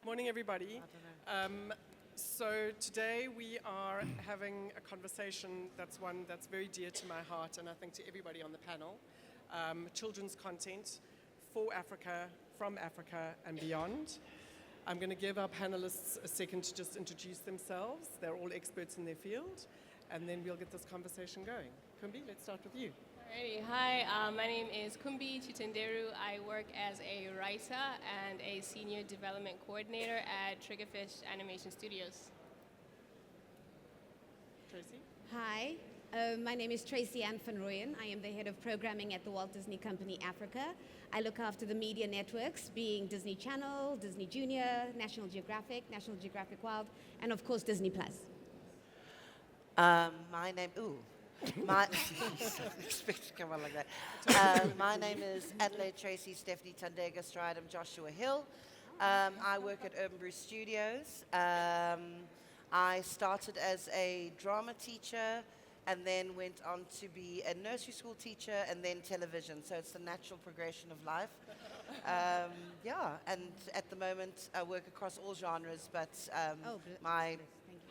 Morning, everybody. So today we are having a conversation that's one that's very dear to my heart, and I think to everybody on the panel. Children's content for Africa, from Africa, and beyond. I'm going to give our panelists a second to just introduce themselves. They're all experts in their field, and then we'll get this conversation going. Kumbi, let's start with you. Alrighty. Hi, my name is Kumbi Chitenderu. I work as a writer and a senior development coordinator at Triggerfish Animation Studios. Tracy? Hi, my name is Tracy Ann van Rooyen. I am the head of programming at the Walt Disney Company Africa. I look after the media networks, being Disney Channel, Disney Junior, National Geographic Wild, and of course Disney Plus. My name is Adelaide Tracy Stephanie Tandega Stridham Joshua Hill. I work at Urban Brew Studios. I started as a drama teacher and then went on to be a nursery school teacher and then television. So it's the natural progression of life. And at the moment I work across all genres, but my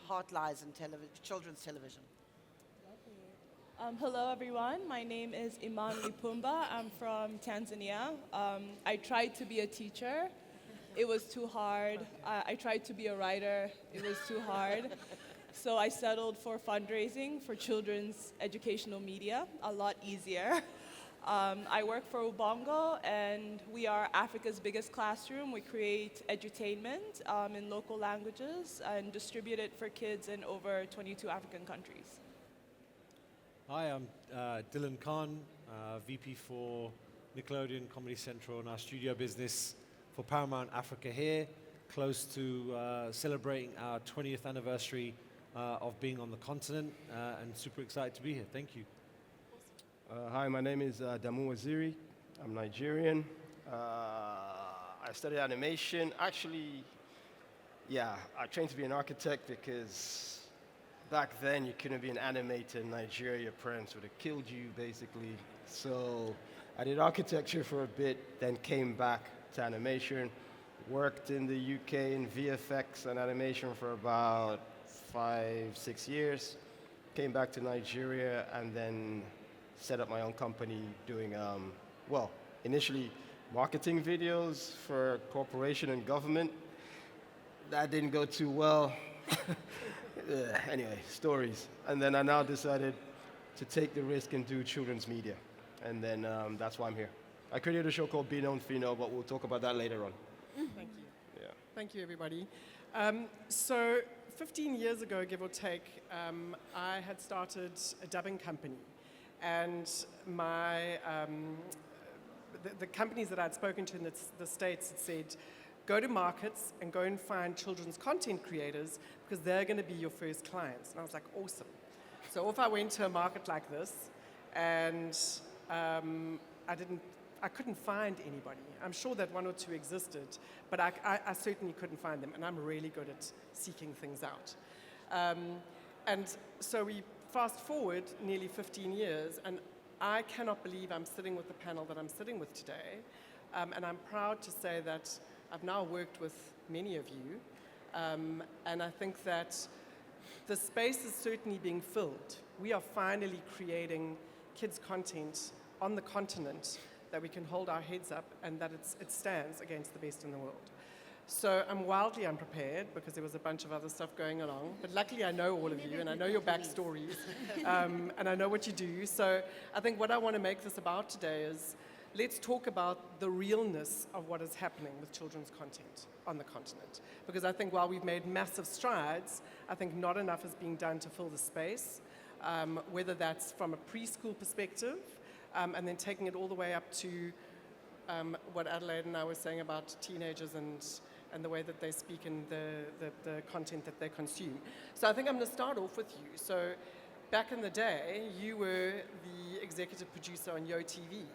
heart lies in children's television. Hello everyone, my name is Iman Lipumba. I'm from Tanzania. I tried to be a teacher. It was too hard. I tried to be a writer. It was too hard. So I settled for fundraising for children's educational media, a lot easier. I work for Ubongo, and we are Africa's biggest classroom. We create edutainment in local languages and distribute it for kids in over 22 African countries. Hi, I'm Dylan Khan, VP for Nickelodeon Comedy Central and our studio business for Paramount Africa here, close to celebrating our 20th anniversary of being on the continent, and super excited to be here. Thank you. Hi, my name is Damu Waziri. I'm Nigerian. I studied animation. Actually, I trained to be an architect because back then, you couldn't be an animator in Nigeria. Your parents would have killed you, basically. So I did architecture for a bit, then came back to animation. Worked in the UK in VFX and animation for about 5-6 years. Came back to Nigeria and then set up my own company doing, initially marketing videos for corporation and government. That didn't go too well. Anyway, stories. And then I now decided to take the risk and do children's media. And then that's why I'm here. I created a show called Be Known Fino, but we'll talk about that later on. Thank you. Yeah. Thank you, everybody. So 15 years ago, give or take, I had started a dubbing company. And my the companies that I'd spoken to in the States had said, go to markets and go and find children's content creators because they're going to be your first clients. And I was like, awesome. So off I went to a market like this, and I couldn't find anybody. I'm sure that one or two existed, but I certainly couldn't find them, and I'm really good at seeking things out. And so we fast forward nearly 15 years, and I cannot believe I'm sitting with the panel that I'm sitting with today, and I'm proud to say that I've now worked with many of you, and I think that the space is certainly being filled. We are finally creating kids' content on the continent that we can hold our heads up and that it stands against the best in the world. So I'm wildly unprepared because there was a bunch of other stuff going along, but luckily I know all of you and I know your backstories and I know what you do. So I think what I want to make this about today is let's talk about the realness of what is happening with children's content on the continent. Because I think while we've made massive strides, I think not enough is being done to fill the space, whether that's from a preschool perspective, and then taking it all the way up to what Adelaide and I were saying about teenagers and the way that they speak and the content that they consume. So I think I'm going to start off with you. So back in the day, you were the executive producer on Yo TV.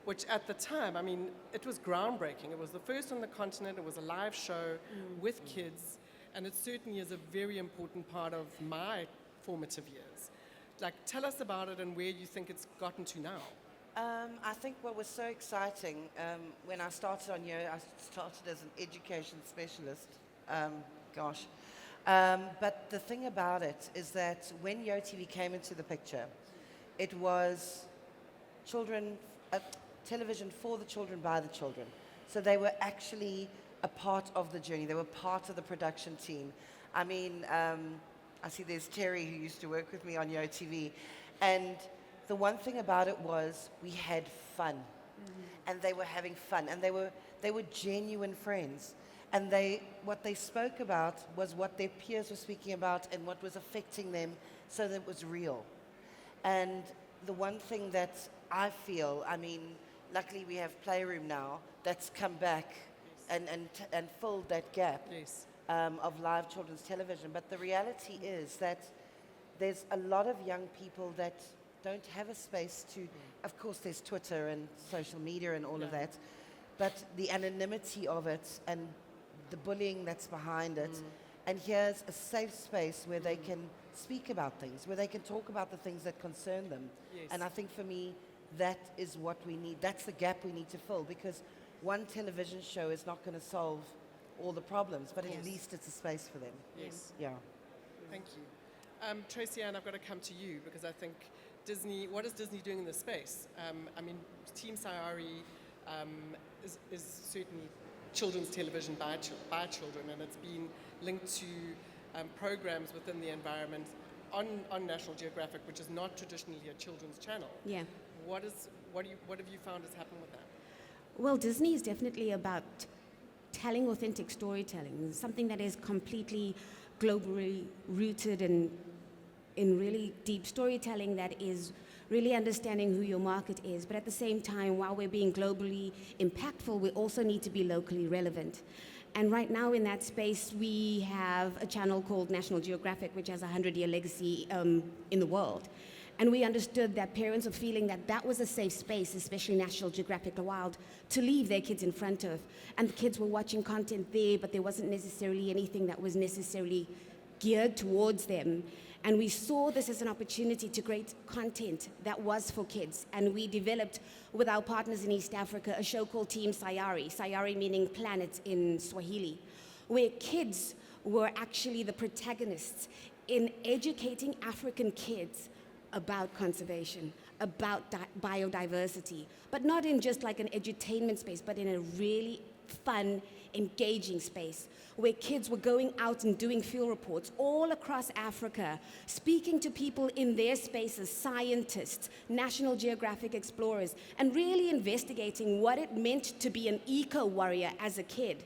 Which at the time, I mean, it was groundbreaking. It was the first on the continent. It was a live show with kids, and it certainly is a very important part of my formative years. Like, tell us about it and where you think it's gotten to now. I think what was so exciting when I started on Yo, I started as an education specialist. Gosh. But the thing about it is that when Yo TV came into the picture, it was children, television for the children, by the children. So they were actually a part of the journey. They were part of the production team. I mean, I see there's Terry who used to work with me on Yo TV. And the one thing about it was we had fun. And they were having fun. And they were genuine friends. And what they spoke about was what their peers were speaking about and what was affecting them, so that it was real. And the one thing that I feel, I mean, luckily we have Playroom now that's come back and filled that gap of live children's television. But the reality is that there's a lot of young people that don't have a space to, of course there's Twitter and social media and all of that, but the anonymity of it and the bullying that's behind it. And here's a safe space where they can speak about things, where they can talk about the things that concern them. And I think for me, that is what we need. That's the gap we need to fill, because one television show is not going to solve all the problems, but at least it's a space for them. Yeah. Thank you. Tracy Ann, I've got to come to you, because I think Disney, what is Disney doing in this space? I mean, Team Sayari is certainly children's television by children, and it's been linked to programs within the environment on National Geographic, which is not traditionally a children's channel. Yeah. What have you found has happened with that? Well, Disney is definitely about telling authentic storytelling, something that is completely globally rooted in really deep storytelling that is really understanding who your market is. But at the same time, while we're being globally impactful, we also need to be locally relevant. And right now in that space, we have a channel called National Geographic, which has a 100-year legacy in the world. And we understood that parents are feeling that that was a safe space, especially National Geographic Wild, to leave their kids in front of. And the kids were watching content there, but there wasn't necessarily anything that was necessarily geared towards them. And we saw this as an opportunity to create content that was for kids. And we developed, with our partners in East Africa, a show called Team Sayari, Sayari meaning planet in Swahili, where kids were actually the protagonists in educating African kids about conservation, about biodiversity, but not in just like an edutainment space, but in a really fun, engaging space where kids were going out and doing field reports all across Africa, speaking to people in their spaces, scientists, National Geographic explorers, and really investigating what it meant to be an eco-warrior as a kid.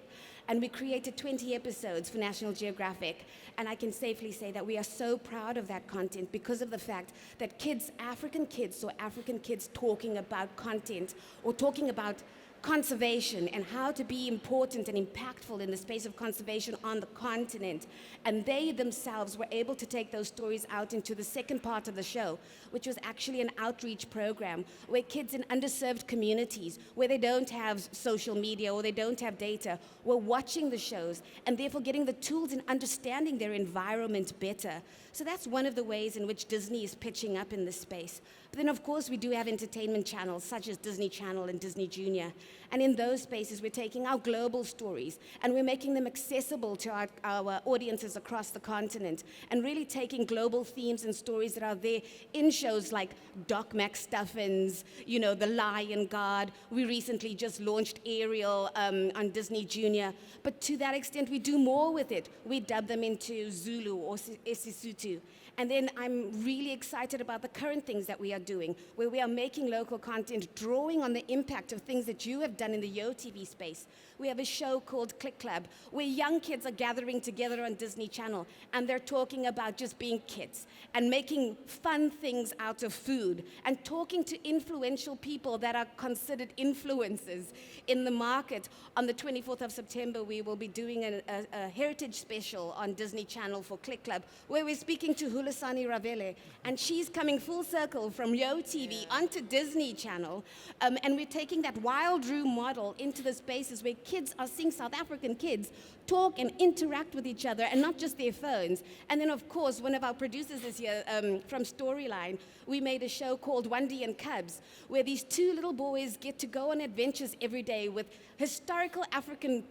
And we created 20 episodes for National Geographic, and I can safely say that we are so proud of that content because of the fact that kids, African kids, saw African kids talking about content or talking about conservation and how to be important and impactful in the space of conservation on the continent. And they themselves were able to take those stories out into the second part of the show, which was actually an outreach program where kids in underserved communities, where they don't have social media or they don't have data, were watching the shows and therefore getting the tools and understanding their environment better. So that's one of the ways in which Disney is pitching up in this space. But then, of course, we do have entertainment channels such as Disney Channel and Disney Junior. And in those spaces, we're taking our global stories and we're making them accessible to our audiences across the continent, and really taking global themes and stories that are there in shows like Doc McStuffins, you know, The Lion Guard. We recently just launched Ariel on Disney Junior. But to that extent, we do more with it. We dub them into Zulu or Isisutu. And then I'm really excited about the current things that we are doing, where we are making local content, drawing on the impact of things that you have done in the Yo TV space. We have a show called Click Club, where young kids are gathering together on Disney Channel, and they're talking about just being kids and making fun things out of food and talking to influential people that are considered influencers in the market. On the 24th of September, we will be doing a heritage special on Disney Channel for Click Club, where we're speaking to hula Vulasani Ravele, and she's coming full circle from Yo TV onto Disney Channel, and we're taking that wild room model into the spaces where kids are seeing South African kids talk and interact with each other, and not just their phones. And then, of course, one of our producers this year from Storyline, we made a show called Wendy and Cubs, where these two little boys get to go on adventures every day with historical African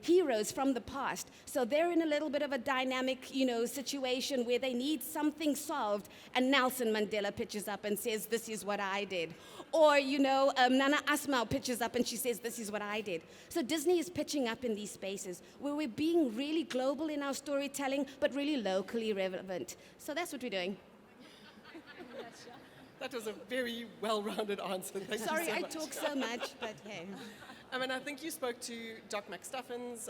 heroes from the past. So they're in a little bit of a dynamic, situation where they need something solved, and Nelson Mandela pitches up and says, "This is what I did." Or, Nana Asmau pitches up and she says, "This is what I did." So Disney is pitching up in these spaces where we're being really global in our storytelling, but really locally relevant. So that's what we're doing. That was a very well-rounded answer. Thank Sorry, you so I much. talk so much, but hey. I think you spoke to Doc McStuffins,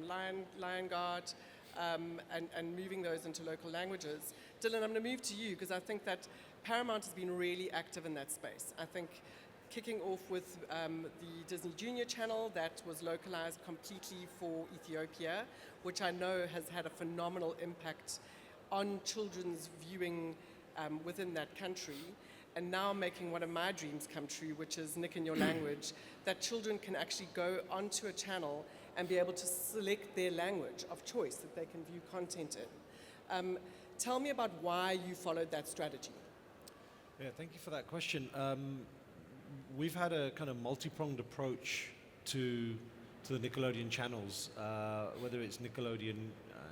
Lion Guard, and moving those into local languages. Dylan, I'm going to move to you because I think that Paramount has been really active in that space. I think kicking off with the Disney Junior channel that was localized completely for Ethiopia, which I know has had a phenomenal impact on children's viewing within that country, and now making one of my dreams come true, which is Nick in Your Language, that children can actually go onto a channel and be able to select their language of choice that they can view content in. Tell me about why you followed that strategy. Yeah, thank you for that question. We've had a kind of multi-pronged approach to the Nickelodeon channels, whether it's Nickelodeon,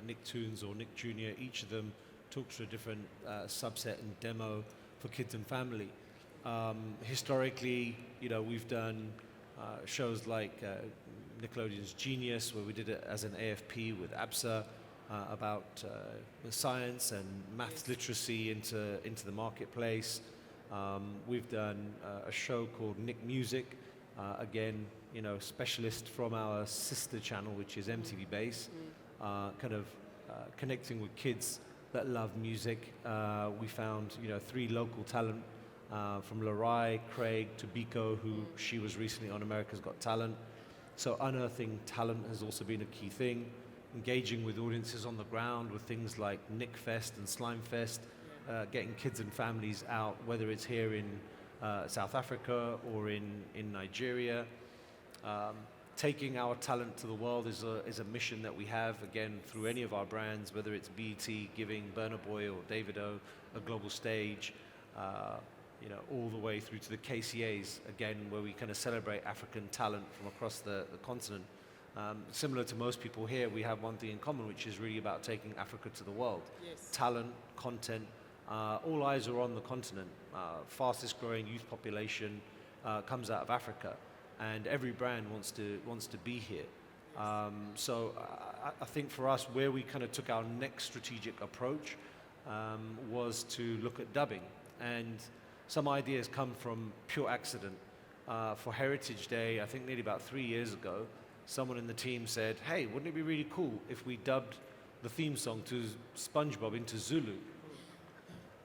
Nicktoons or Nick Jr., each of them talks to a different subset and demo for kids and family. Historically, we've done shows like Nickelodeon's Genius, where we did it as an AFP with ABSA, about science and maths literacy into the marketplace. We've done a show called Nick Music, again, specialist from our sister channel, which is MTV Base, connecting with kids that love music. We found, 3 local talent, from Larai, Craig to Biko, who she was recently on America's Got Talent. So unearthing talent has also been a key thing. Engaging with audiences on the ground with things like Nick Fest and Slime Fest, getting kids and families out, whether it's here in South Africa or in Nigeria. Taking our talent to the world is a mission that we have, again, through any of our brands, whether it's BET giving Burna Boy or Davido a global stage, all the way through to the KCAs, again, where we kind of celebrate African talent from across the continent. Similar to most people here, we have one thing in common, which is really about taking Africa to the world. Yes. Talent, content, all eyes are on the continent. Fastest growing youth population comes out of Africa, and every brand wants to be here. So I think for us, where we kind of took our next strategic approach was to look at dubbing. And some ideas come from pure accident. For Heritage Day, I think nearly about 3 years ago, someone in the team said, "Hey, wouldn't it be really cool if we dubbed the theme song to SpongeBob into Zulu?"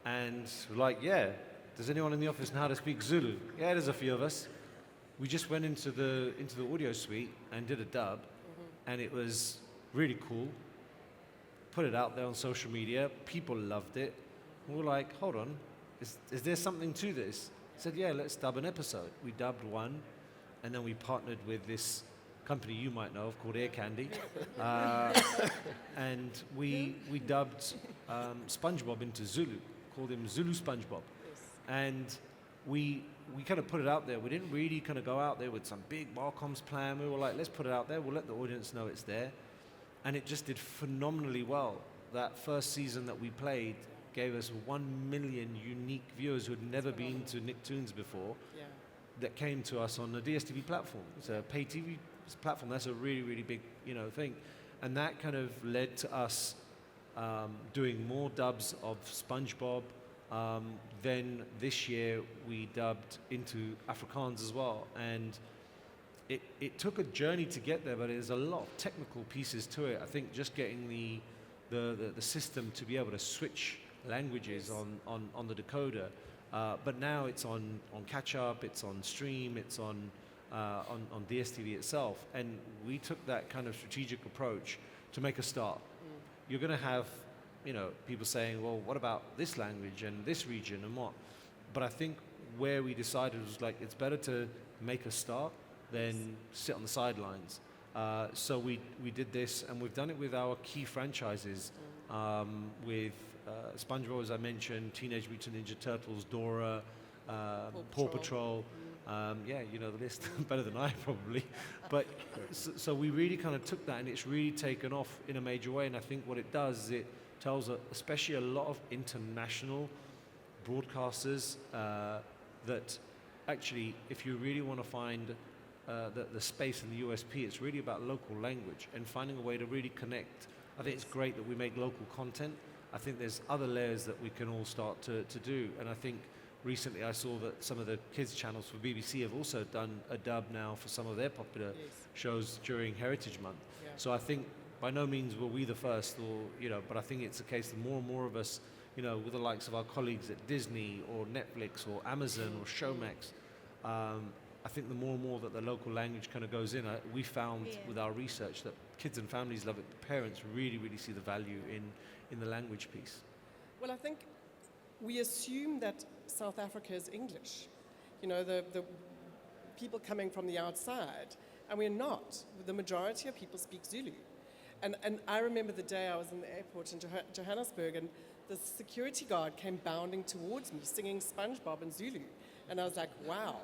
And we're like, "Yeah, does anyone in the office know how to speak Zulu?" "Yeah, there's a few of us." We just went into the audio suite and did a dub, and it was really cool. Put it out there on social media. People loved it. We were like, "Hold on, is there something to this?" I said, "Yeah, let's dub an episode." We dubbed one, and then we partnered with this company you might know of called EarCandy, and we dubbed SpongeBob into Zulu, called him Zulu SpongeBob. And we kind of put it out there. We didn't really kind of go out there with some big Marcoms plan. We were like, let's put it out there. We'll let the audience know it's there. And it just did phenomenally well. That first season that we played gave us 1 million unique viewers who had never been to Nicktoons before, that came to us on the DSTV platform. It's a pay TV platform. That's a really, really big, thing. And that kind of led to us doing more dubs of SpongeBob. Then this year we dubbed into Afrikaans as well. And it took a journey to get there, but there's a lot of technical pieces to it. I think just getting the system to be able to switch languages on the decoder. But now it's on catch up, it's on stream, it's on DSTV itself. And we took that kind of strategic approach to make a start. You're going to have people saying, well, what about this language and this region and what? But I think where we decided was like, it's better to make a start than sit on the sidelines. So we did this, and we've done it with our key franchises, with SpongeBob, as I mentioned, Teenage Mutant Ninja Turtles, Dora, Paw Patrol. You know the list better than I probably. But so we really kind of took that, and it's really taken off in a major way. And I think what it does is it tells, especially a lot of international broadcasters, that actually, if you really want to find the space in the USP, it's really about local language and finding a way to really connect. I think it's great that we make local content. I think there's other layers that we can all start to do. And I think recently I saw that some of the kids channels for BBC have also done a dub now for some of their popular shows during Heritage Month. Yeah. So I think by no means were we the first, but I think it's a case that more and more of us, with the likes of our colleagues at Disney or Netflix or Amazon or Showmax, I think the more and more that the local language kind of goes in, we found with our research that kids and families love it. The parents really, really see the value in the language piece. Well, I think we assume that South Africa is English. The people coming from the outside, and we're not. The majority of people speak Zulu. And I remember the day I was in the airport in Johannesburg, and the security guard came bounding towards me, singing SpongeBob in Zulu. And I was like, wow,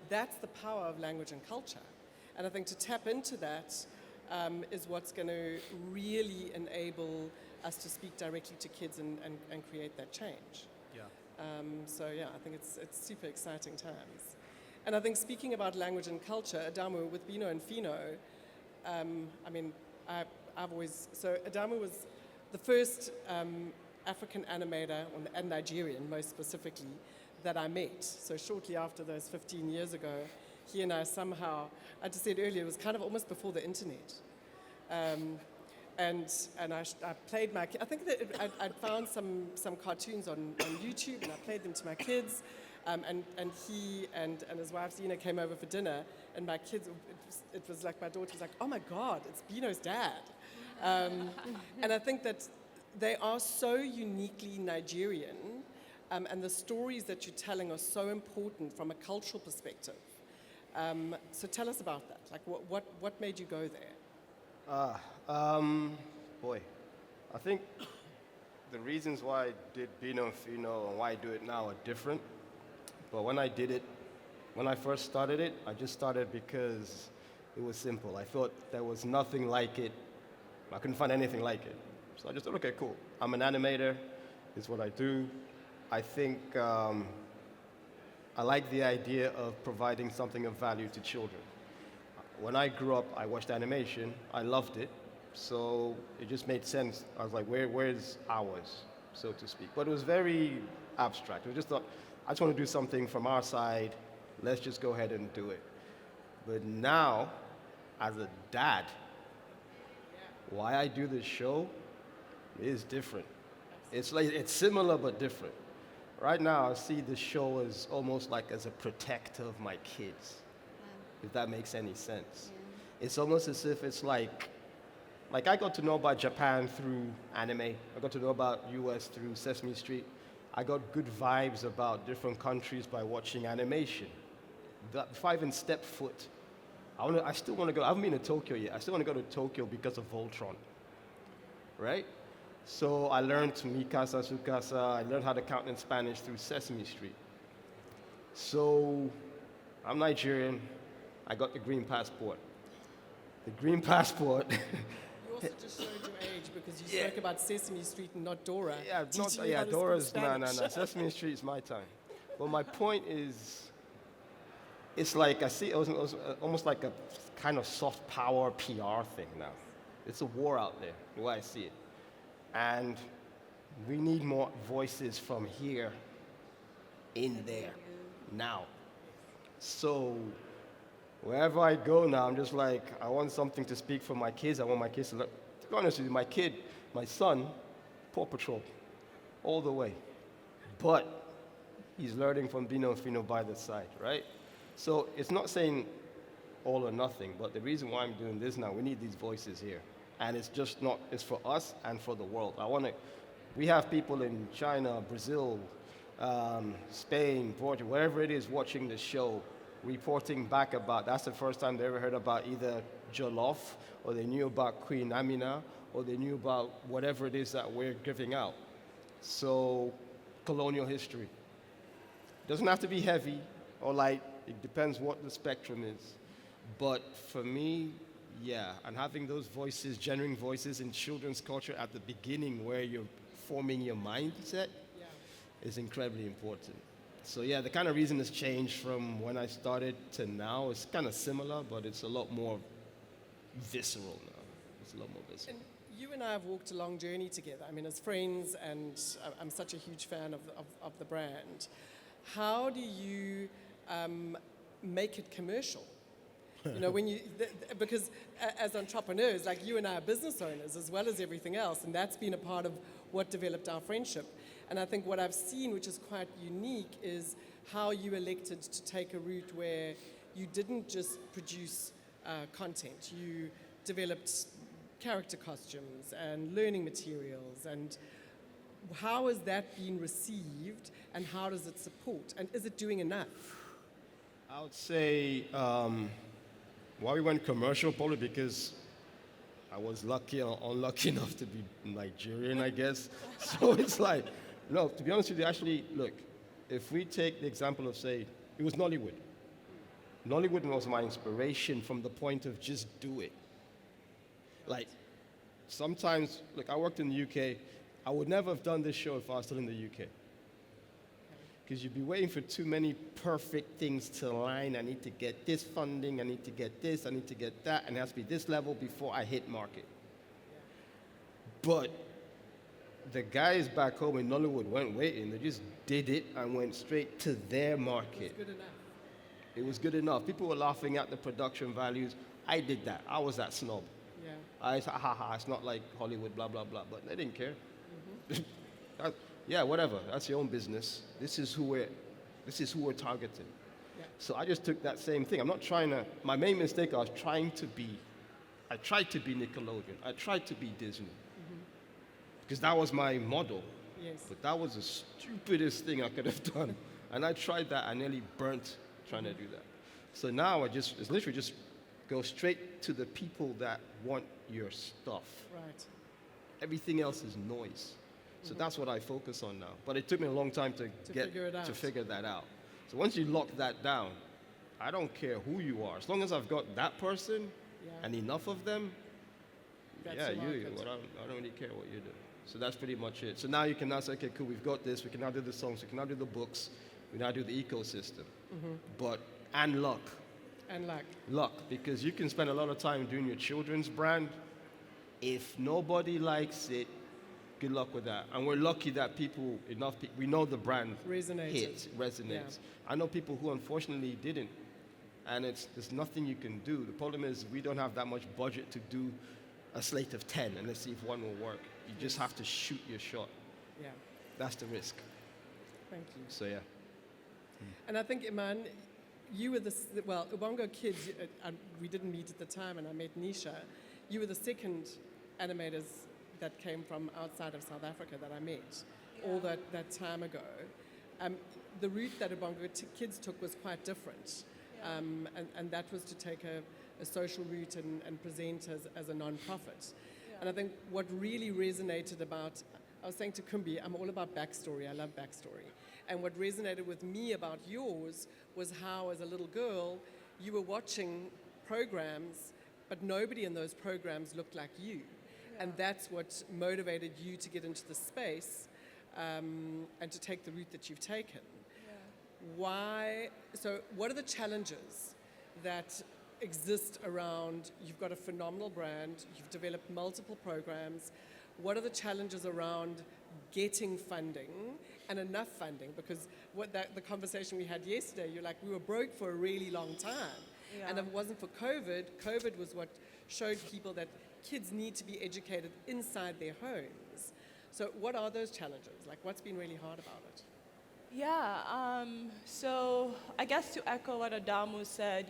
that's the power of language and culture. And I think to tap into that is what's going to really enable us to speak directly to kids and create that change. Yeah. I think it's super exciting times. And I think speaking about language and culture, Adamu with Bino and Fino, Adamu was the first African animator, and Nigerian most specifically, that I met. So shortly after those 15 years ago, he and I somehow, I just said earlier, it was kind of almost before the internet. And I played I think that I'd found some cartoons on YouTube, and I played them to my kids. And he and his wife Zena came over for dinner, and my kids, it was like my daughter was like, oh my God, it's Bino's dad. And I think that they are so uniquely Nigerian, and the stories that you're telling are so important from a cultural perspective. So tell us about that. Like, what made you go there? Boy, I think the reasons why I did Bino and Fino and why I do it now are different. But when I first started it, I just started because it was simple. I thought there was nothing like it. I couldn't find anything like it. So I just thought, okay, cool. I'm an animator. This is what I do. I think I like the idea of providing something of value to children. When I grew up, I watched animation. I loved it. So it just made sense. I was like, where's ours, so to speak? But it was very abstract. I just thought, I just want to do something from our side. Let's just go ahead and do it. But now, as a dad, why I do this show is different. It's similar but different. Right now, I see the show as almost like as a protector of my kids, if that makes any sense. Yeah. It's almost as if it's like I got to know about Japan through anime. I got to know about US through Sesame Street. I got good vibes about different countries by watching animation. Before I even step foot, I still want to go. I haven't been to Tokyo yet. I still want to go to Tokyo because of Voltron, right? So I learned Mikasa, Sukasa. I learned how to count in Spanish through Sesame Street. So I'm Nigerian. I got the green passport. The green passport. You also just showed your age because you spoke about Sesame Street and not Dora. Dora's no. Sesame Street is my time. Well, my point is, it's like I see it was almost like a kind of soft power PR thing now. It's a war out there, the way I see it. And we need more voices from here in there now. So wherever I go now, I'm just like, I want something to speak for my kids. I want my kids to look. To be honest with you, my son, Paw Patrol, all the way. But he's learning from Bino and Fino by the side, right? So it's not saying all or nothing, but the reason why I'm doing this now, we need these voices here. And it's just not, it's for us and for the world. I want to We have people in China, Brazil, Spain, Portugal, wherever it is, watching the show, reporting back about, that's the first time they ever heard about either Jollof, or they knew about Queen Amina, or they knew about whatever it is that we're giving out. So, colonial history. Doesn't have to be heavy or light, it depends what the spectrum is. But for me, yeah, and having those voices, genuine voices in children's culture at the beginning where you're forming your mindset is incredibly important. So yeah, the kind of reason has changed from when I started to now. It's kind of similar, but it's a lot more visceral now. It's a lot more visceral. And you and I have walked a long journey together. I mean, as friends, and I'm such a huge fan of the brand. How do you make it commercial? You know, when you, because as entrepreneurs, like you and I are business owners as well as everything else, and that's been a part of what developed our friendship. And I think what I've seen, which is quite unique, is how you elected to take a route where you didn't just produce content. You developed character costumes and learning materials. And how has that been received, and how does it support? And is it doing enough? I would say why we went commercial, probably because I was lucky or unlucky enough to be Nigerian, I guess. So it's like, no, to be honest with you, actually, look, if we take the example of, say, it was Nollywood. Nollywood was my inspiration from the point of just do it. Like, sometimes, look, I worked in the UK. I would never have done this show if I was still in the UK. Because you'd be waiting for too many perfect things to align. I need to get this funding, I need to get this, I need to get that, and it has to be this level before I hit market. But the guys back home in Nollywood weren't waiting. They just did it and went straight to their market. It was good enough. It was good enough. People were laughing at the production values. I did that. I was that snob. Yeah. I said, ha ha, it's not like Hollywood, blah, blah, blah. But they didn't care. Yeah, whatever. That's your own business. This is who we're targeting. Yeah. So I just took that same thing. I'm not trying to, my main mistake, I tried to be Nickelodeon. I tried to be Disney. Because that was my model. Yes. But that was the stupidest thing I could have done. And I tried that, I nearly burnt trying to do that. So now it's literally just go straight to the people that want your stuff. Right. Everything else is noise. So that's what I focus on now. But it took me a long time to figure that out. So once you lock that down, I don't care who you are. As long as I've got that person and enough of them, That's yeah, your market. I don't really care what you do. So that's pretty much it. So now you can now say, okay, cool, we've got this. We can now do the songs. We can now do the books. We now do the ecosystem. And luck. And like, Luck, because you can spend a lot of time doing your children's brand. If nobody likes it, good luck with that. And we're lucky that we know the brand resonates. Yeah. I know people who unfortunately didn't. And there's nothing you can do. The problem is we don't have that much budget to do a slate of 10 and let's see if one will work. You just have to shoot your shot. yeah. That's the risk. Thank you. So yeah. And I think, Iman, you were Ubongo Kids, we didn't meet at the time, and I met Nisha. You were the second animators that came from outside of South Africa that I met all that time ago. The route that Ubongo Kids took was quite different. And that was to take a social route and present as a non-profit. And I think what really resonated about, I was saying to Kumbi, I'm all about backstory, I love backstory. And what resonated with me about yours was how, as a little girl, you were watching programs, but nobody in those programs looked like you. And that's what motivated you to get into the space and to take the route that you've taken. So what are the challenges that exist around, you've got a phenomenal brand, you've developed multiple programs, what are the challenges around getting funding and enough funding? Because the conversation we had yesterday, you're like, we were broke for a really long time. And if it wasn't for COVID was what showed people that kids need to be educated inside their homes. So what are those challenges? Like, what's been really hard about it? Yeah, so I guess to echo what Adamu said,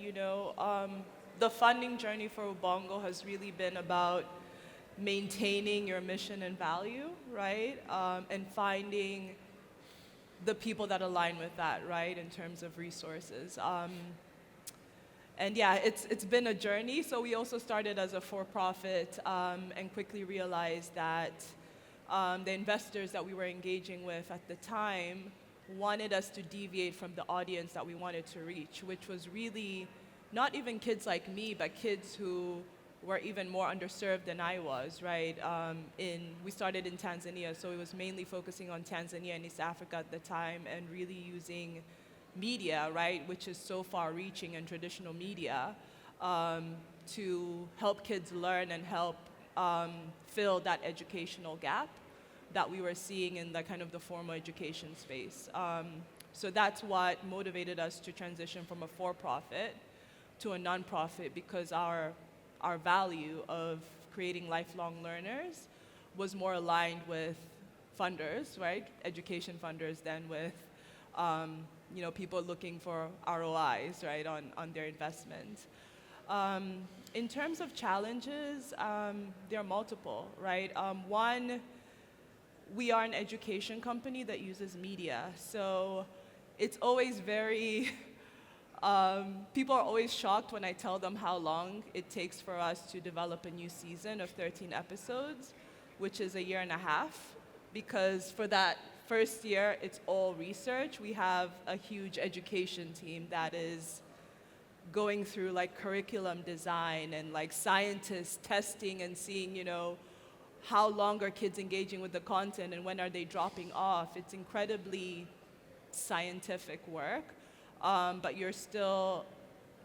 the funding journey for Ubongo has really been about maintaining your mission and value, right? And finding the people that align with that, right, in terms of resources. And yeah, it's been a journey. So we also started as a for-profit and quickly realized that the investors that we were engaging with at the time wanted us to deviate from the audience that we wanted to reach, which was really not even kids like me, but kids who were even more underserved than I was, right? We started in Tanzania, so it was mainly focusing on Tanzania and East Africa at the time, and really using media, right, which is so far-reaching and traditional media, to help kids learn and help fill that educational gap that we were seeing in the kind of the formal education space. So that's what motivated us to transition from a for-profit to a non-profit, because our value of creating lifelong learners was more aligned with funders, right, education funders, than with people looking for ROIs, right, on their investment. In terms of challenges, there are multiple, right? One, we are an education company that uses media, so it's always very, people are always shocked when I tell them how long it takes for us to develop a new season of 13 episodes, which is a year and a half, because for that first year, it's all research. We have a huge education team that is going through like curriculum design and like scientists testing and seeing, how long are kids engaging with the content and when are they dropping off. It's incredibly scientific work, but you're still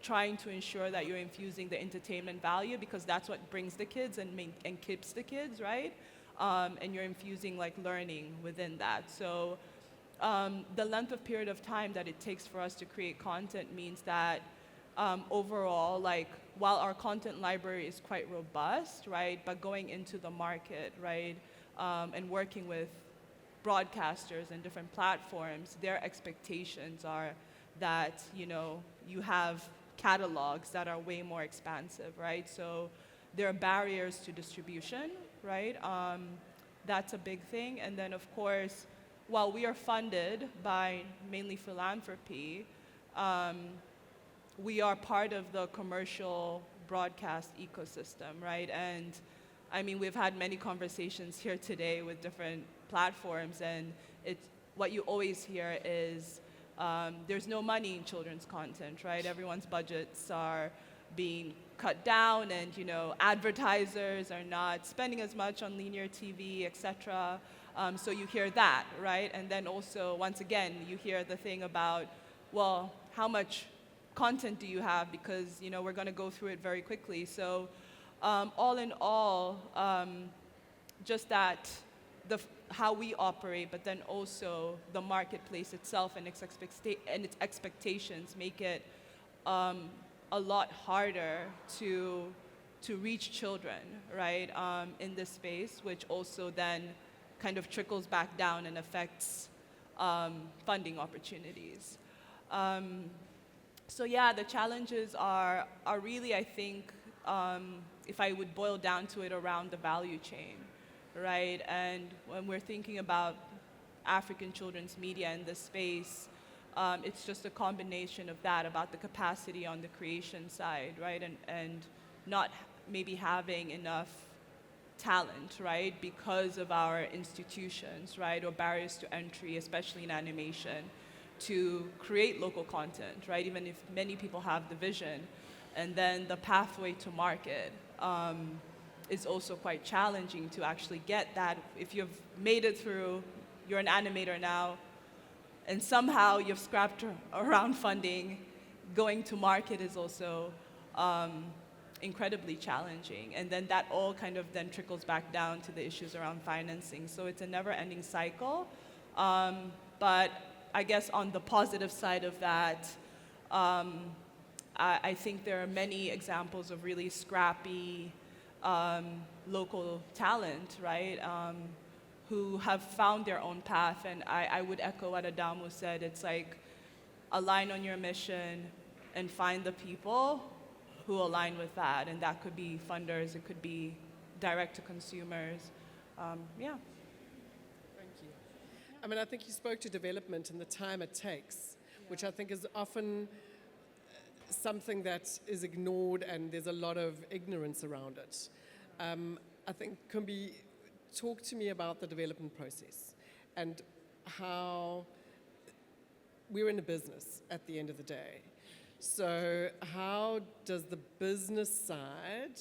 trying to ensure that you're infusing the entertainment value, because that's what brings the kids and keeps the kids, right? And you're infusing like learning within that. So the length of period of time that it takes for us to create content means that overall, like, while our content library is quite robust, right, but going into the market, right, and working with broadcasters and different platforms, their expectations are that, you have catalogs that are way more expansive, right? So there are barriers to distribution, right? That's a big thing. And then, of course, while we are funded by mainly philanthropy, we are part of the commercial broadcast ecosystem, right? And I mean, we've had many conversations here today with different platforms, and what you always hear is there's no money in children's content, right? Everyone's budgets are being cut down, and advertisers are not spending as much on linear TV, etc. So you hear that, right? And then also, once again, you hear the thing about, well, how much content do you have? Because we're going to go through it very quickly. So all in all, just that how we operate, but then also the marketplace itself and its expectations make it a lot harder to reach children, right, in this space, which also then kind of trickles back down and affects funding opportunities. So yeah, the challenges are really, I think, if I would boil down to it, around the value chain, right? And when we're thinking about African children's media in this space, it's just a combination of that, about the capacity on the creation side, right? And not maybe having enough talent, right? Because of our institutions, right? Or barriers to entry, especially in animation, to create local content, right? Even if many people have the vision. And then the pathway to market is also quite challenging to actually get that. If you've made it through, you're an animator now, and somehow you've scrapped around funding, going to market is also incredibly challenging. And then that all kind of then trickles back down to the issues around financing. So it's a never-ending cycle. But I guess on the positive side of that, I think there are many examples of really scrappy local talent, right, who have found their own path. And I would echo what Adamu said. It's like, align on your mission and find the people who align with that. And that could be funders, it could be direct to consumers. Yeah. Thank you. I mean, I think you spoke to development and the time it takes, which I think is often something that is ignored, and there's a lot of ignorance around it. I think, Kumbi, talk to me about the development process and how we're in a business at the end of the day. So how does the business side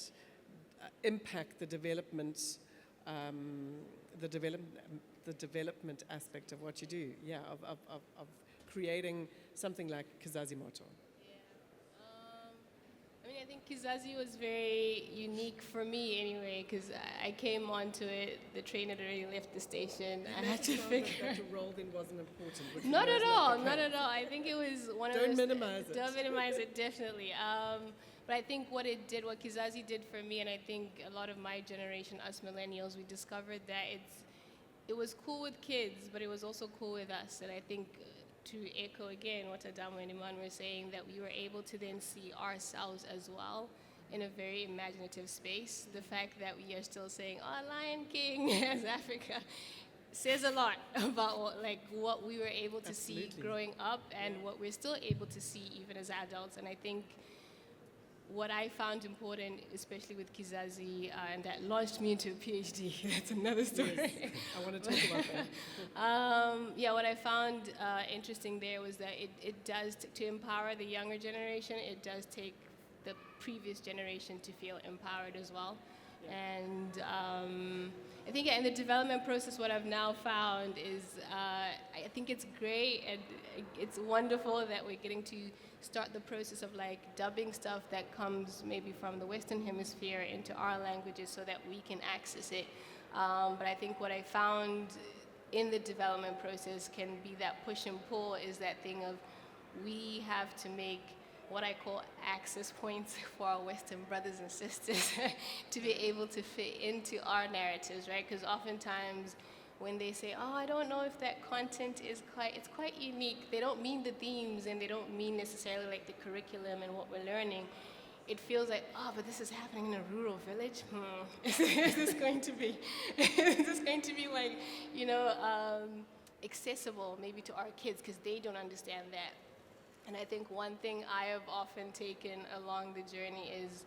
impact the development aspect of what you do? Yeah, of creating something like Kizazimoto. I mean, I think Kizazi was very unique for me anyway, because I came onto it, the train had already left the station. I had to figure. That your role then wasn't important. Which Not was at all, the not case. at all. I think it was one of Don't those. minimize it. Don't minimize it, definitely. But I think what Kizazi did for me, and I think a lot of my generation, us millennials, we discovered that it was cool with kids, but it was also cool with us. And I think to echo again what Adamu and Iman were saying, that we were able to then see ourselves as well in a very imaginative space. The fact that we are still saying, "Oh, Lion King" as Africa says a lot about what we were able to see growing up, and what we're still able to see even as adults. And I think what I found important, especially with Kizazi, and that launched me into a PhD, that's another story. Yes, I want to talk about that. What I found interesting there was that it does, to empower the younger generation, it does take the previous generation to feel empowered as well. And I think in the development process, what I've now found is I think it's great and it's wonderful that we're getting to start the process of dubbing stuff that comes maybe from the Western Hemisphere into our languages so that we can access it. But I think what I found in the development process can be that push and pull, is that thing of we have to make what I call access points for our Western brothers and sisters to be able to fit into our narratives, right? Because oftentimes when they say, "Oh, I don't know if that content is it's quite unique," they don't mean the themes, and they don't mean necessarily the curriculum and what we're learning. It feels like, "Oh, but this is happening in a rural village. Is this going to be accessible maybe to our kids, because they don't understand that." And I think one thing I have often taken along the journey is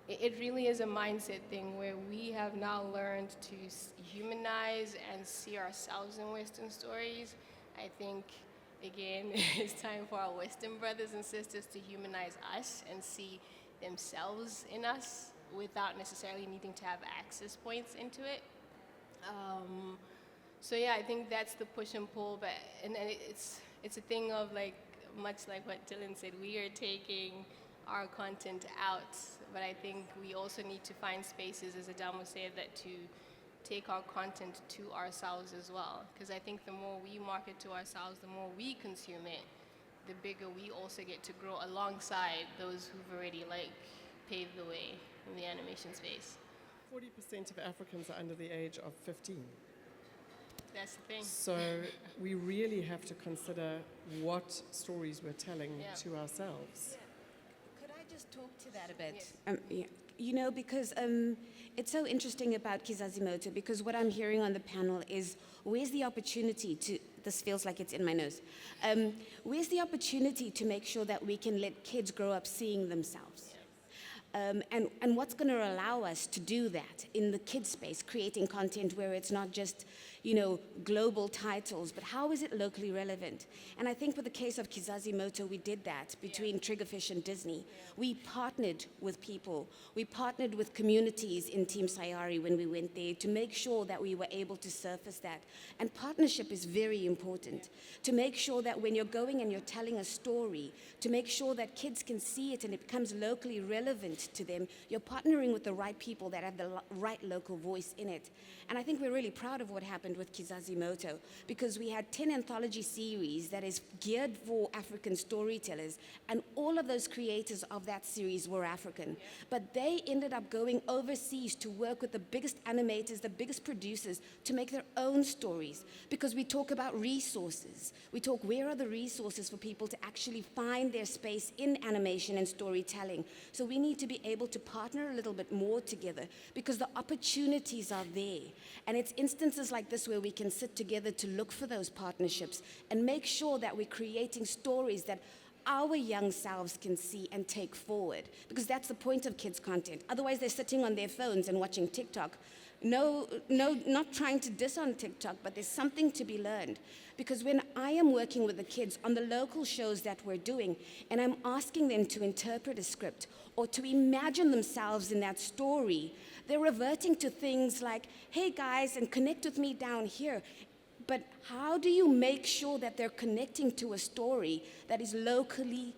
it really is a mindset thing, where we have now learned to humanize and see ourselves in Western stories. I think, again, it's time for our Western brothers and sisters to humanize us and see themselves in us without necessarily needing to have access points into it. I think that's the push and pull, but it's a thing of much like what Dylan said, we are taking our content out, but I think we also need to find spaces, as Adamo said, that to take our content to ourselves as well. Because I think the more we market to ourselves, the more we consume it, the bigger we also get to grow alongside those who've already paved the way in the animation space. 40% of Africans are under the age of 15. That's the thing. So we really have to consider what stories we're telling to ourselves. Could I just talk to that a bit? Yes. Because it's so interesting about Kizazimoto, because what I'm hearing on the panel is, where's the opportunity to, this feels like it's in my nose, where's the opportunity to make sure that we can let kids grow up seeing themselves? And what's going to allow us to do that in the kids space, creating content where it's not just, global titles, but how is it locally relevant? And I think with the case of Kizazimoto, we did that between Triggerfish and Disney. We partnered with people. We partnered with communities in Team Sayari when we went there to make sure that we were able to surface that. And partnership is very important, to make sure that when you're going and you're telling a story, to make sure that kids can see it and it becomes locally relevant to them, you're partnering with the right people that have the right local voice in it. And I think we're really proud of what happened happened with Kizazi Moto, because we had 10 anthology series that is geared for African storytellers, and all of those creators of that series were African. But they ended up going overseas to work with the biggest animators, the biggest producers, to make their own stories. Because we talk about resources. We talk, where are the resources for people to actually find their space in animation and storytelling? So we need to be able to partner a little bit more together, because the opportunities are there. And it's instances like this where we can sit together to look for those partnerships and make sure that we're creating stories that our young selves can see and take forward, because that's the point of kids' content. Otherwise, they're sitting on their phones and watching TikTok. No, not trying to diss on TikTok, but there's something to be learned. Because when I am working with the kids on the local shows that we're doing, and I'm asking them to interpret a script or to imagine themselves in that story, they're reverting to things like, hey guys, and connect with me down here. But how do you make sure that they're connecting to a story that is locally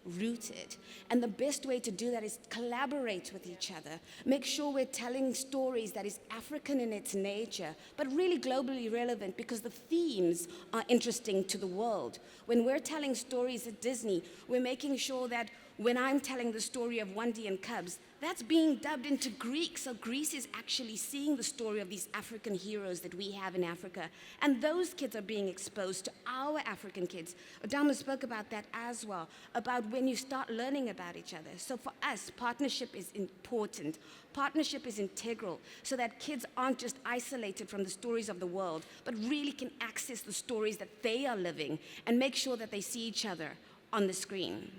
rooted? And the best way to do that is collaborate with each other. Make sure we're telling stories that is African in its nature, but really globally relevant, because the themes are interesting to the world. When we're telling stories at Disney, we're making sure that when I'm telling the story of Wendy and Cubs, that's being dubbed into Greek, so Greece is actually seeing the story of these African heroes that we have in Africa. And those kids are being exposed to our African kids. Adama spoke about that as well, about when you start learning about each other. So for us, partnership is important. Partnership is integral, so that kids aren't just isolated from the stories of the world, but really can access the stories that they are living and make sure that they see each other on the screen.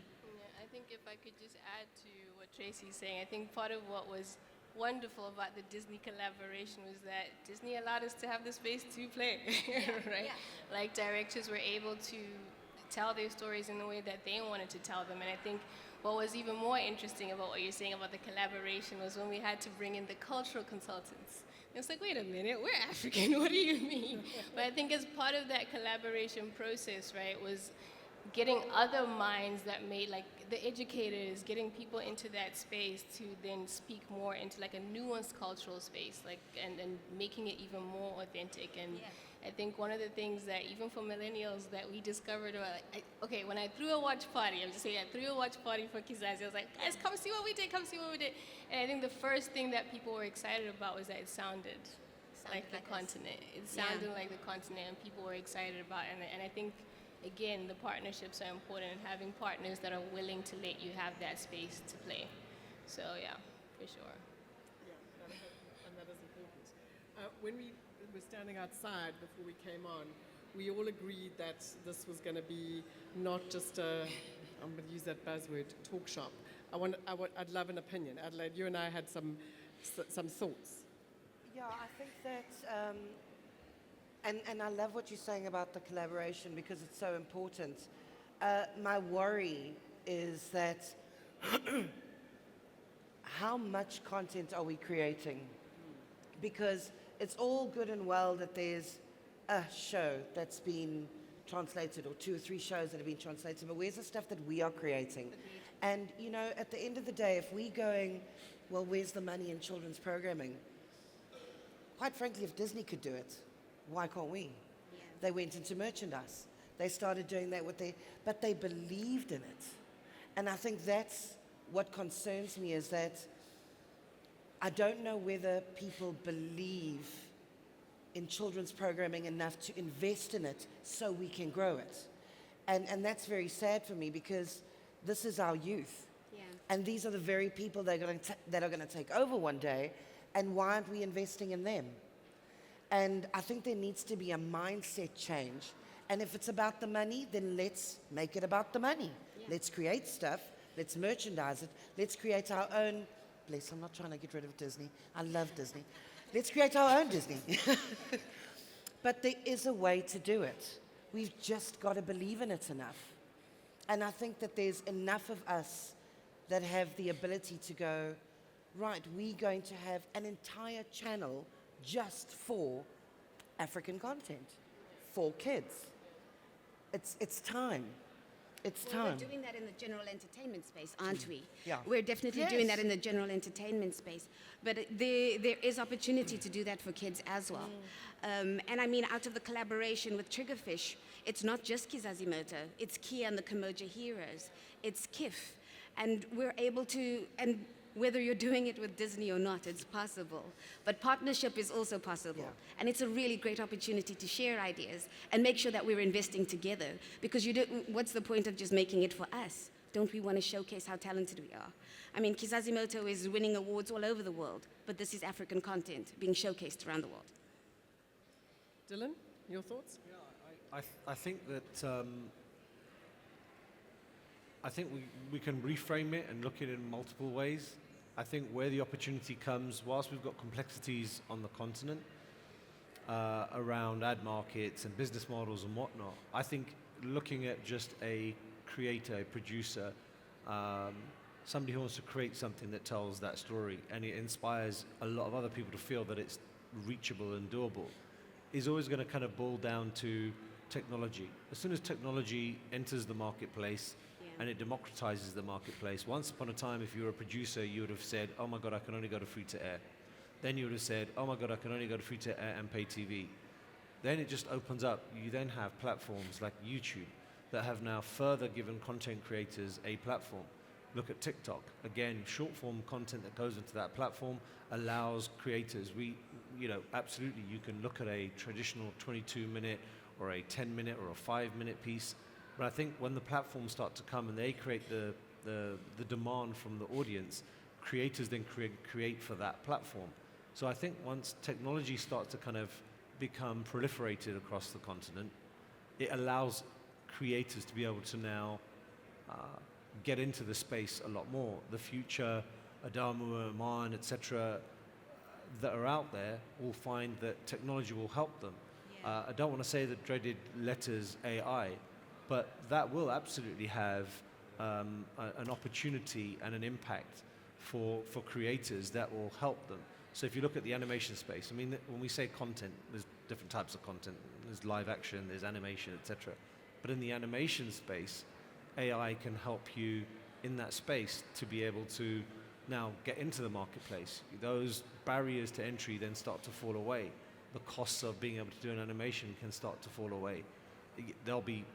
I think if I could just add to what Tracy's saying, I think part of what was wonderful about the Disney collaboration was that Disney allowed us to have the space to play, right? Yeah. Like directors were able to tell their stories in the way that they wanted to tell them. And I think what was even more interesting about what you're saying about the collaboration was when we had to bring in the cultural consultants. It's like, wait a minute, we're African, what do you mean? But I think as part of that collaboration process, right, was getting other minds that made, like the educators, getting people into that space to then speak more into like a nuanced cultural space, like and making it even more authentic. And I think one of the things that even for millennials that we discovered, okay, when I threw a watch party, I'm just saying I threw a watch party for Kizazi, I was like, guys, come see what we did, come see what we did. And I think the first thing that people were excited about was that it sounded like the continent. It sounded like the continent, and people were excited about it. And I think, again, the partnerships are important, and having partners that are willing to let you have that space to play. So yeah, for sure. Yeah, and that is important. When we were standing outside before we came on, we all agreed that this was going to be not just a, I'm going to use that buzzword, talk shop. I'd love an opinion. Adelaide, you and I had some thoughts. Yeah, I think that, and I love what you're saying about the collaboration because it's so important. My worry is that how much content are we creating? Because it's all good and well that there's a show that's been translated or 2 or 3 shows that have been translated, but where's the stuff that we are creating? And, you know, at the end of the day, if we're going, well, where's the money in children's programming? Quite frankly, if Disney could do it, why can't we? Yeah. They went into merchandise. They started doing that but they believed in it. And I think that's what concerns me, is that I don't know whether people believe in children's programming enough to invest in it so we can grow it. And that's very sad for me, because this is our youth. Yeah. And these are the very people that are going to take over one day, and why aren't we investing in them? And I think there needs to be a mindset change. And if it's about the money, then let's make it about the money. Yeah. Let's create stuff. Let's merchandise it. Let's create our own. Bless, I'm not trying to get rid of Disney. I love Disney. Let's create our own Disney. But there is a way to do it. We've just got to believe in it enough. And I think that there's enough of us that have the ability to go, right, we're going to have an entire channel just for African content, for kids. It's time. It's Well, time. we're doing that in the general entertainment space, aren't we? Yeah. We're definitely doing Yes. that in the general entertainment space. But there is opportunity to do that for kids as well. And I mean, out of the collaboration with Triggerfish, it's not just Kizazimoto, it's Kia and the Kamoja Heroes, it's KIF. And we're able to, and whether you're doing it with Disney or not, it's possible. But partnership is also possible. Yeah. And it's a really great opportunity to share ideas and make sure that we're investing together. Because what's the point of just making it for us? Don't we want to showcase how talented we are? I mean, Kizazimoto is winning awards all over the world, but this is African content being showcased around the world. Dylan, your thoughts? I think that I think we can reframe it and look at it in multiple ways. I think where the opportunity comes, whilst we've got complexities on the continent around ad markets and business models and whatnot, I think looking at just a creator, a producer, somebody who wants to create something that tells that story and it inspires a lot of other people to feel that it's reachable and doable, is always going to kind of boil down to technology. As soon as technology enters the marketplace, and it democratizes the marketplace. Once upon a time, if you were a producer, you would have said, oh my God, I can only go to free-to-air. Then you would have said, oh my God, I can only go to free-to-air and pay TV. Then it just opens up. You then have platforms like YouTube that have now further given content creators a platform. Look at TikTok. Again, short-form content that goes into that platform allows creators. Absolutely, you can look at a traditional 22-minute or a 10-minute or a 5-minute piece. But I think when the platforms start to come and they create the demand from the audience, creators then create for that platform. So I think once technology starts to kind of become proliferated across the continent, it allows creators to be able to now get into the space a lot more. The future, Adamu, Oman, etc., that are out there will find that technology will help them. Yeah. I don't want to say the dreaded letters AI, but that will absolutely have an opportunity and an impact for creators that will help them. So if you look at the animation space, I mean, when we say content, there's different types of content. There's live action, there's animation, etc. But in the animation space, AI can help you in that space to be able to now get into the marketplace. Those barriers to entry then start to fall away. The costs of being able to do an animation can start to fall away. There'll be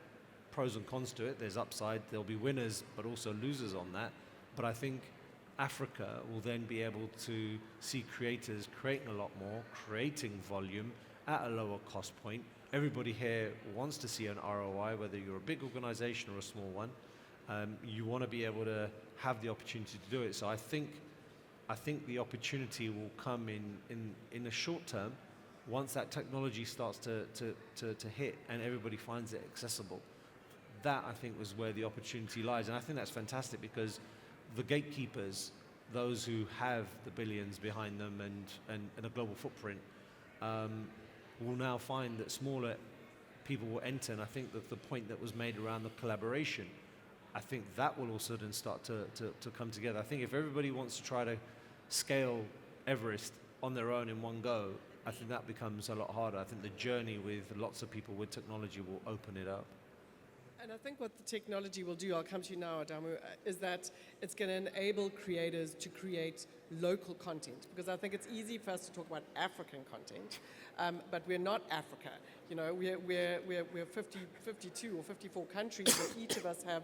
pros and cons to it. There's upside, there'll be winners, but also losers on that. But I think Africa will then be able to see creators creating a lot more, creating volume at a lower cost point. Everybody here wants to see an ROI, whether you're a big organization or a small one. You want to be able to have the opportunity to do it. So I think the opportunity will come in the short term once that technology starts to hit and everybody finds it accessible. That, I think, was where the opportunity lies. And I think that's fantastic because the gatekeepers, those who have the billions behind them and a global footprint, will now find that smaller people will enter. And I think that the point that was made around the collaboration, I think that will also then start to come together. I think if everybody wants to try to scale Everest on their own in one go, I think that becomes a lot harder. I think the journey with lots of people with technology will open it up. And I think what the technology will do, I'll come to you now, Adamu, is that it's going to enable creators to create local content. Because I think it's easy for us to talk about African content, but we're not Africa. You know, we're 52 or 54 countries, and each of us have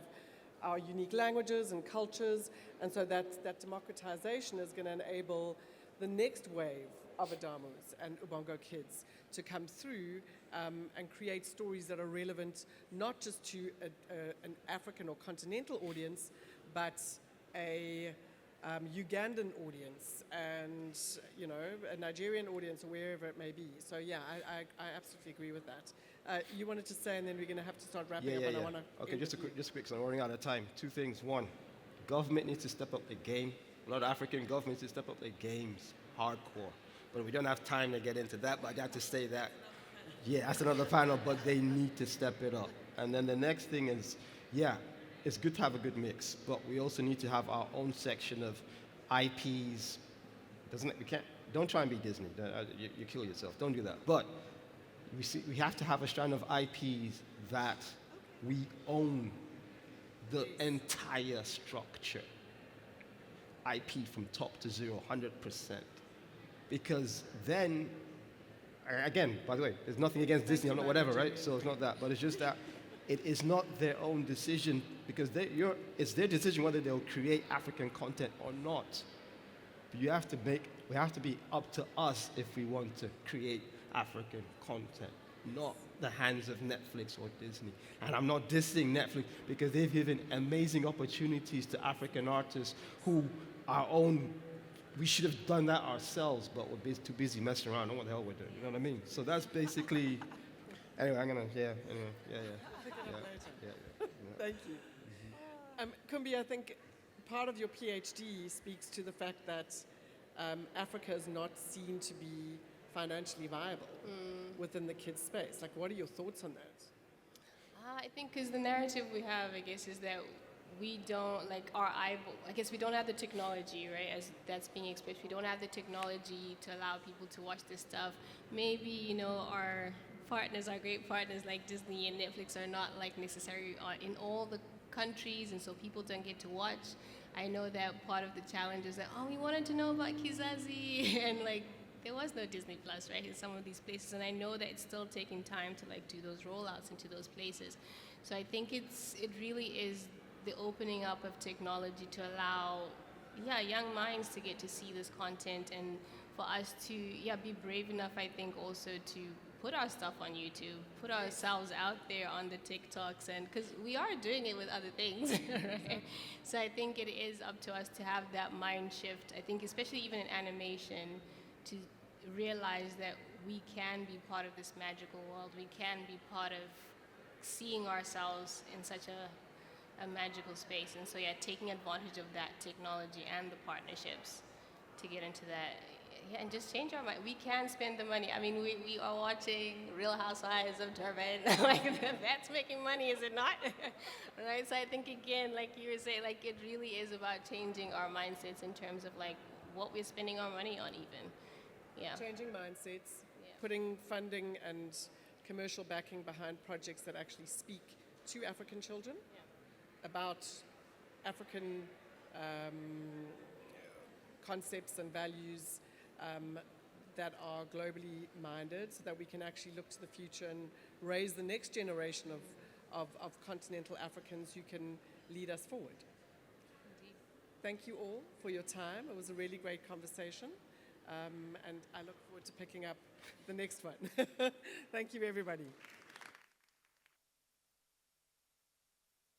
our unique languages and cultures, and so that democratization is going to enable the next wave of Adamus and Ubongo kids to come through and create stories that are relevant not just to an African or continental audience, but a Ugandan audience and, you know, a Nigerian audience or wherever it may be. So yeah, I absolutely agree with that. You wanted to say, and then we're going to have to start wrapping up. And I want to Okay, just quick, because I'm running out of time. Two things. One, government needs to step up the game. A lot of African governments need to step up their games hardcore. But we don't have time to get into that, but I got to say that. Yeah, that's another panel, but they need to step it up. And then the next thing is, yeah, it's good to have a good mix, but we also need to have our own section of IPs. Don't try and be Disney. You kill yourself. Don't do that. But we have to have a strand of IPs that we own the entire structure. IP from top to zero, 100%. Because then, again, by the way, there's nothing against Disney, I'm not whatever, right? So it's not that, but it's just that it is not their own decision because it's their decision whether they'll create African content or not. We have to be up to us if we want to create African content, not the hands of Netflix or Disney. And I'm not dissing Netflix because they've given amazing opportunities to African artists who we should have done that ourselves, but we're too busy messing around. I don't know what the hell we're doing, you know what I mean? So that's basically, anyway, Thank you. Kumbi, I think part of your PhD speaks to the fact that Africa is not seen to be financially viable within the kids space. Like, what are your thoughts on that? I think because the narrative we have, I guess, is that we don't, like, I guess we don't have the technology, right, as that's being expressed. We don't have the technology to allow people to watch this stuff. Maybe, you know, our great partners like Disney and Netflix are not, like, necessary in all the countries, and so people don't get to watch. I know that part of the challenge is that, we wanted to know about Kizazi, and, like, there was no Disney Plus, right, in some of these places, and I know that it's still taking time to, like, do those rollouts into those places. So I think it really is the opening up of technology to allow, young minds to get to see this content, and for us to, be brave enough, I think, also to put our stuff on YouTube, put ourselves out there on the TikToks, and because we are doing it with other things, right? So I think it is up to us to have that mind shift. I think especially even in animation, to realize that we can be part of this magical world. We can be part of seeing ourselves in such a magical space. And so, taking advantage of that technology and the partnerships to get into that. And just change our mind. We can spend the money. I mean, we are watching Real Housewives of Durban. Like, that's making money, is it not? Right? So I think, again, like you were saying, like, it really is about changing our mindsets in terms of, like, what we're spending our money on even. Yeah. Changing mindsets, putting funding and commercial backing behind projects that actually speak to African children, about African concepts and values that are globally minded, so that we can actually look to the future and raise the next generation of continental Africans who can lead us forward. Indeed. Thank you all for your time. It was a really great conversation, and I look forward to picking up the next one. Thank you, everybody.